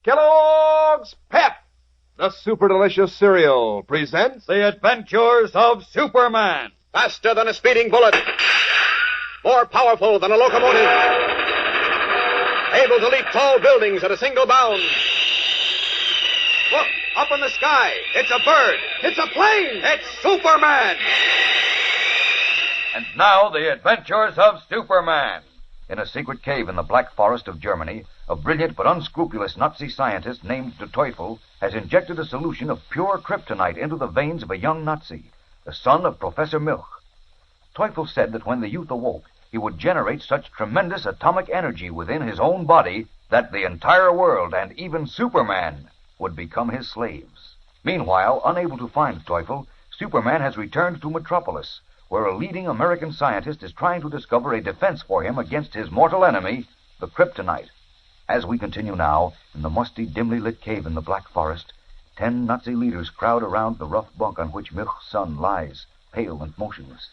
Kellogg's Pep, the super delicious cereal, presents The Adventures of Superman. Faster than a speeding bullet. More powerful than a locomotive. Able to leap tall buildings at a single bound. Look, up in the sky. It's a bird. It's a plane. It's Superman. And now, The Adventures of Superman. In a secret cave in the Black Forest of Germany, a brilliant but unscrupulous Nazi scientist named De Teufel has injected a solution of pure kryptonite into the veins of a young Nazi, the son of Professor Milch. Teufel said that when the youth awoke, he would generate such tremendous atomic energy within his own body that the entire world and even Superman would become his slaves. Meanwhile, unable to find Teufel, Superman has returned to Metropolis, where a leading American scientist is trying to discover a defense for him against his mortal enemy, the kryptonite. As we continue now, in the musty, dimly lit cave in the Black Forest, 10 Nazi leaders crowd around the rough bunk on which Milch's son lies, pale and motionless.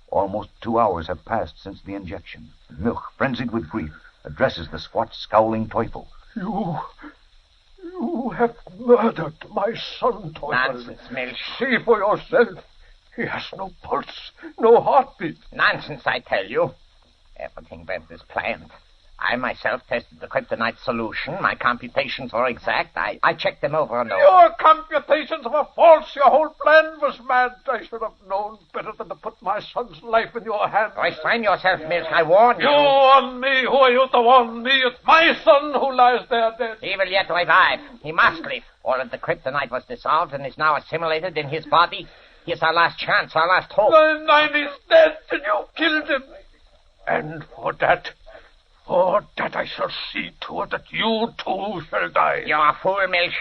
Almost 2 hours have passed since the injection. Milch, frenzied with grief, addresses the squat, scowling Teufel. You have murdered my son, Teufel. Nonsense, Milch. See for yourself. He has no pulse, no heartbeat. Nonsense, I tell you. Everything went as planned. I myself tested the kryptonite solution. My computations were exact. I checked them over and over. Your computations were false. Your whole plan was mad. I should have known better than to put my son's life in your hands. Restrain yourself, Milch. I warn you. You warn me? Who are you to warn me? It's my son who lies there dead. He will yet revive. He must live. All of the kryptonite was dissolved and is now assimilated in his body. Here's our last chance, our last hope. Nine is dead, and you killed him. And for that I shall see to it that you too shall die. You're a fool, Milch.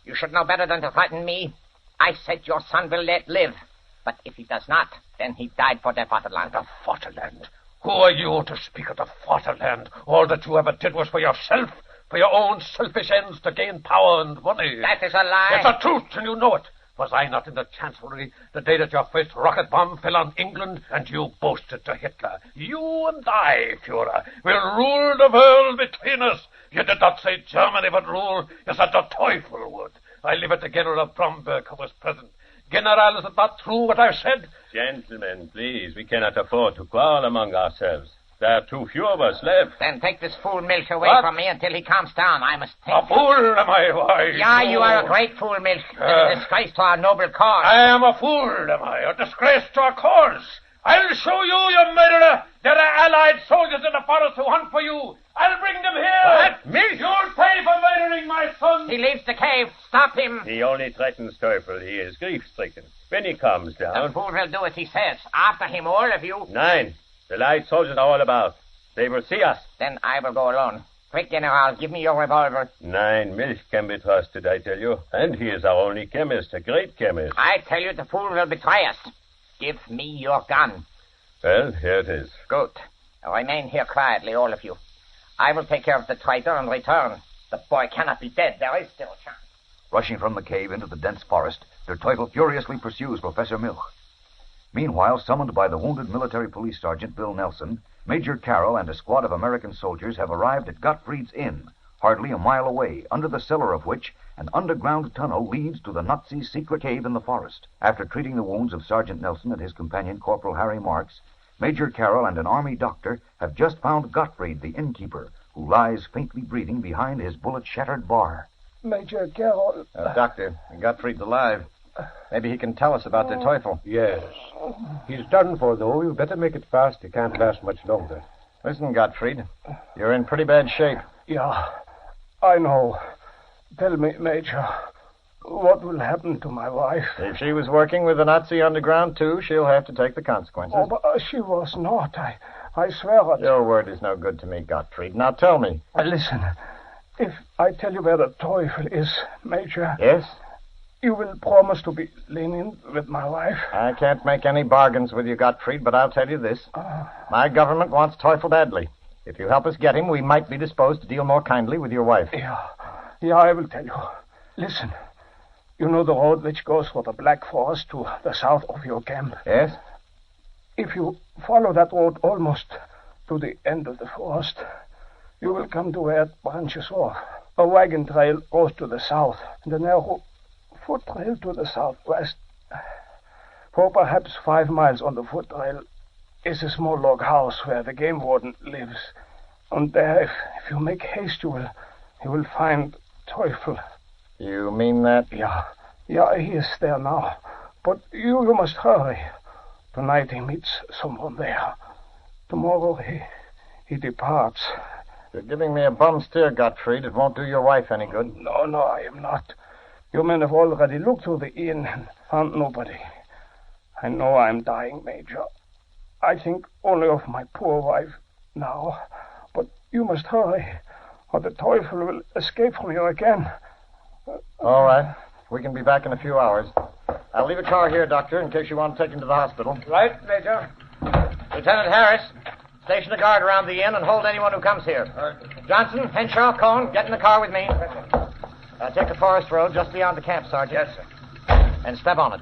You should know better than to threaten me. I said your son will let live. But if he does not, then he died for the Vaterland. The Vaterland? Who are you to speak of the Vaterland? All that you ever did was for yourself, for your own selfish ends to gain power and money. That is a lie. It's the truth, and you know it. Was I not in the Chancellery the day that your first rocket bomb fell on England and you boasted to Hitler? You and I, Führer, will rule the world between us. You did not say Germany would rule. You said the Teufel would. I leave it to General Bromberg, who was present. General, is it not true what I've said? Gentlemen, please, we cannot afford to quarrel among ourselves. There are too few of us left. Then take this fool Milch away from me until he calms down. I must take A fool, am I? Why? Yeah, you are a great fool, Milch. A disgrace to our noble cause. I am a fool, am I? A disgrace to our cause. I'll show you, you murderer. There are allied soldiers in the forest who hunt for you. I'll bring them here. What? Milch? You'll pay for murdering my son. He leaves the cave. Stop him. He only threatens Teufel. He is grief-stricken. When he comes The down... fool will do as he says. After him, all of you. Nine. The light soldiers are all about. They will see us. Then I will go alone. Quick, General, give me your revolver. Nine. Milch can be trusted, I tell you. And he is our only chemist, a great chemist. I tell you, the fool will betray us. Give me your gun. Well, here it is. Good. Remain here quietly, all of you. I will take care of the traitor and return. The boy cannot be dead. There is still a chance. Rushing from the cave into the dense forest, Der Teufel furiously pursues Professor Milch. Meanwhile, summoned by the wounded military police sergeant Bill Nelson, Major Carroll and a squad of American soldiers have arrived at Gottfried's Inn, hardly a mile away, under the cellar of which an underground tunnel leads to the Nazis' secret cave in the forest. After treating the wounds of Sergeant Nelson and his companion Corporal Harry Marks, Major Carroll and an army doctor have just found Gottfried, the innkeeper, who lies faintly breathing behind his bullet-shattered bar. Major Carroll. Doctor, Gottfried's alive. Maybe he can tell us about the Teufel. Yes. He's done for, though. You better make it fast. He can't last much longer. Listen, Gottfried, you're in pretty bad shape. Yeah, I know. Tell me, Major, what will happen to my wife? If she was working with the Nazi underground, too, she'll have to take the consequences. Oh, but she was not. I swear it. Your word is no good to me, Gottfried. Now tell me. Listen, if I tell you where the Teufel is, Major... Yes? You will promise to be lenient with my wife? I can't make any bargains with you, Gottfried, but I'll tell you this. My government wants Teufel badly. If you help us get him, we might be disposed to deal more kindly with your wife. Yeah, I will tell you. Listen, you know the road which goes for the Black Forest to the south of your camp? Yes? If you follow that road almost to the end of the forest, you will come to where it branches off. A wagon trail goes to the south, and a narrow foot trail to the southwest. For perhaps 5 miles on the foot trail is a small log house where the game warden lives. And there, if you make haste, you will find Teufel. You mean that? Yeah, he is there now. But you must hurry. Tonight he meets someone there. Tomorrow he departs. You're giving me a bum steer, Gottfried. It won't do your wife any good. No, I am not. You men have already looked through the inn and found nobody. I know I'm dying, Major. I think only of my poor wife now. But you must hurry, or the Teufel will escape from you again. All right. We can be back in a few hours. I'll leave a car here, Doctor, in case you want to take him to the hospital. Right, Major. Lieutenant Harris, station a guard around the inn and hold anyone who comes here. Johnson, Henshaw, Cohn, get in the car with me. Take the forest road just beyond the camp, Sergeant. Yes, sir. And step on it.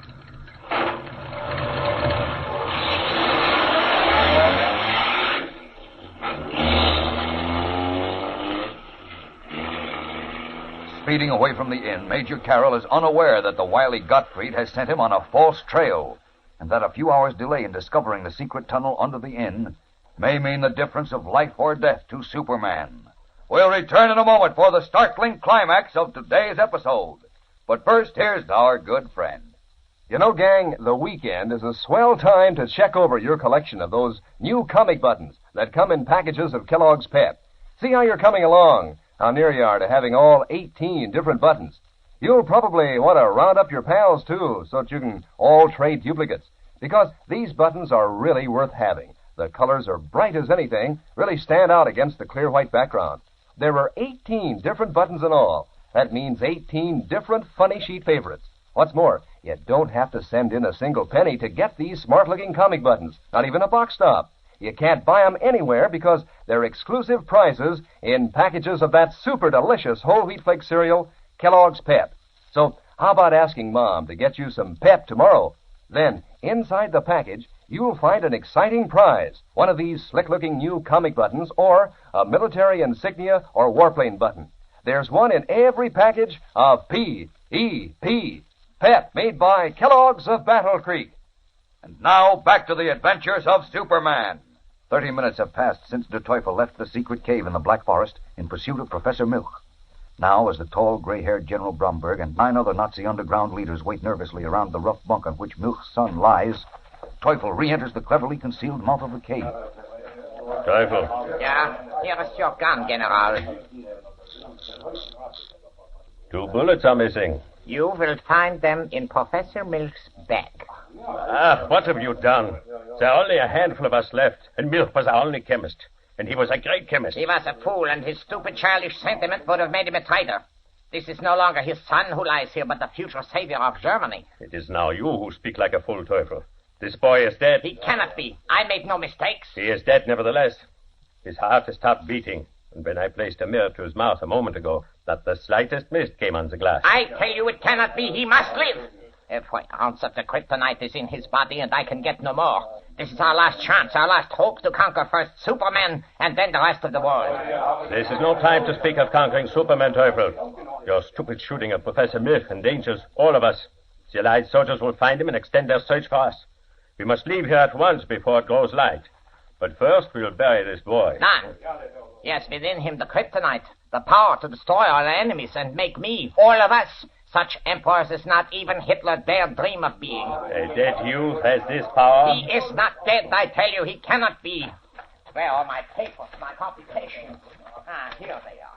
Speeding away from the inn, Major Carroll is unaware that the wily Gottfried has sent him on a false trail, and that a few hours' delay in discovering the secret tunnel under the inn may mean the difference of life or death to Superman. We'll return in a moment for the startling climax of today's episode. But first, here's our good friend. You know, gang, the weekend is a swell time to check over your collection of those new comic buttons that come in packages of Kellogg's Pep. See how you're coming along, how near you are to having all 18 different buttons. You'll probably want to round up your pals, too, so that you can all trade duplicates, because these buttons are really worth having. The colors are bright as anything, really stand out against the clear white background. There are 18 different buttons in all. That means 18 different funny sheet favorites. What's more, you don't have to send in a single penny to get these smart-looking comic buttons, not even a box stop. You can't buy them anywhere because they're exclusive prizes in packages of that super delicious whole wheat flake cereal, Kellogg's Pep. So how about asking Mom to get you some Pep tomorrow? Then, inside the package, you'll find an exciting prize, one of these slick-looking new comic buttons or a military insignia or warplane button. There's one in every package of P.E.P. Pep, made by Kellogg's of Battle Creek. And now, back to the adventures of Superman. 30 minutes have passed since Der Teufel left the secret cave in the Black Forest in pursuit of Professor Milch. Now, as the tall, gray-haired General Bromberg and 9 other Nazi underground leaders wait nervously around the rough bunk on which Milch's son lies, Teufel re-enters the cleverly concealed mouth of the cave. Teufel. Yeah, here is your gun, General. 2 bullets are missing. You will find them in Professor Milch's bag. Ah, what have you done? There are only a handful of us left, and Milch was our only chemist. And he was a great chemist. He was a fool, and his stupid childish sentiment would have made him a traitor. This is no longer his son who lies here, but the future savior of Germany. It is now you who speak like a fool, Teufel. This boy is dead. He cannot be. I made no mistakes. He is dead nevertheless. His heart has stopped beating. And when I placed a mirror to his mouth a moment ago, not the slightest mist came on the glass. I tell you it cannot be. He must live. Every ounce of the kryptonite is in his body, and I can get no more. This is our last chance, our last hope to conquer first Superman and then the rest of the world. This is no time to speak of conquering Superman, Teufel. Your stupid shooting of Professor Milch endangers all of us. The Allied soldiers will find him and extend their search for us. We must leave here at once before it grows light. But first, we'll bury this boy. None. Yes, within him the kryptonite, the power to destroy our enemies and make me, all of us, such emperors as not even Hitler dare dream of being. A dead youth has this power? He is not dead, I tell you. He cannot be. Where are my papers, my computations? Ah, here they are.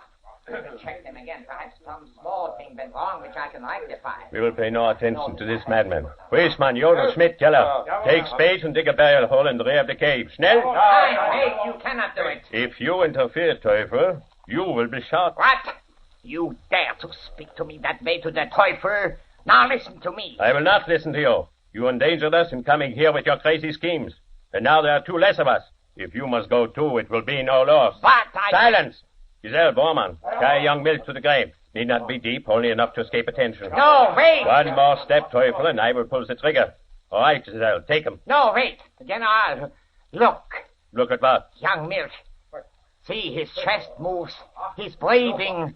We will check them again. Perhaps some small thing went wrong which I can rectify. We will pay no attention to this madman. Weismann, Jodl, Schmidt, Keller. Take spades and dig a burial hole in the rear of the cave. Schnell! Wait, you cannot do it. If you interfere, Teufel, you will be shot. What? You dare to speak to me that way to the Teufel? Now listen to me. I will not listen to you. You endangered us in coming here with your crazy schemes. And now there are 2 less of us. If you must go too, it will be no loss. But Silence! Giselle Bormann, carry young Milch to the grave. Need not be deep, only enough to escape attention. No, wait! One more step, Teufel, and I will pull the trigger. All right, Giselle, take him. No, wait. General, look. Look at what? Young Milch. See, his chest moves. He's breathing.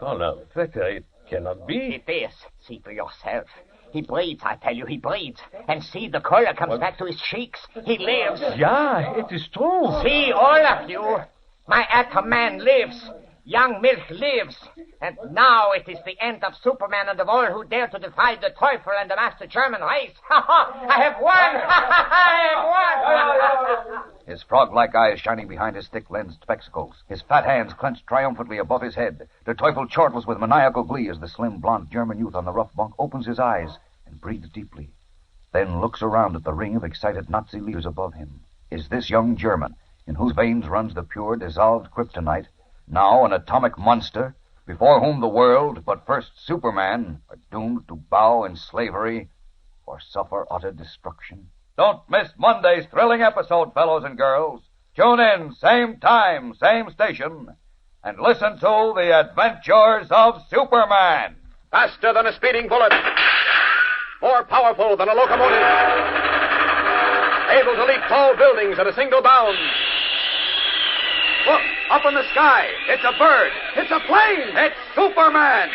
Oh, no, Victor, it cannot be. It is. See for yourself. He breathes, I tell you, he breathes. And see, the color comes back to his cheeks. He lives. Yeah, it is true. See, all of you. My atom man lives. Young Milch lives. And now it is the end of Superman and of all who dare to defy the Teufel and the Master German race. Ha ha! I have won! I have won! His frog-like eyes shining behind his thick-lensed spectacles, his fat hands clenched triumphantly above his head, the Teufel chortles with maniacal glee as the slim, blond German youth on the rough bunk opens his eyes and breathes deeply, then looks around at the ring of excited Nazi leaders above him. Is this young German, in whose veins runs the pure, dissolved kryptonite, now an atomic monster, before whom the world, but first Superman, are doomed to bow in slavery or suffer utter destruction? Don't miss Monday's thrilling episode, fellows and girls. Tune in, same time, same station, and listen to The Adventures of Superman. Faster than a speeding bullet. More powerful than a locomotive. Able to leap tall buildings at a single bound. Look, up in the sky. It's a bird. It's a plane. It's Superman.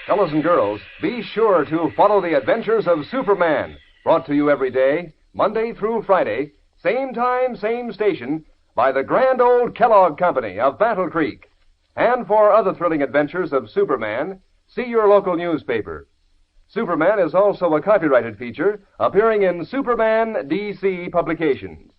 Fellows and girls, be sure to follow the adventures of Superman, brought to you every day, Monday through Friday, same time, same station, by the grand old Kellogg Company of Battle Creek. And for other thrilling adventures of Superman, see your local newspaper. Superman is also a copyrighted feature appearing in Superman DC publications.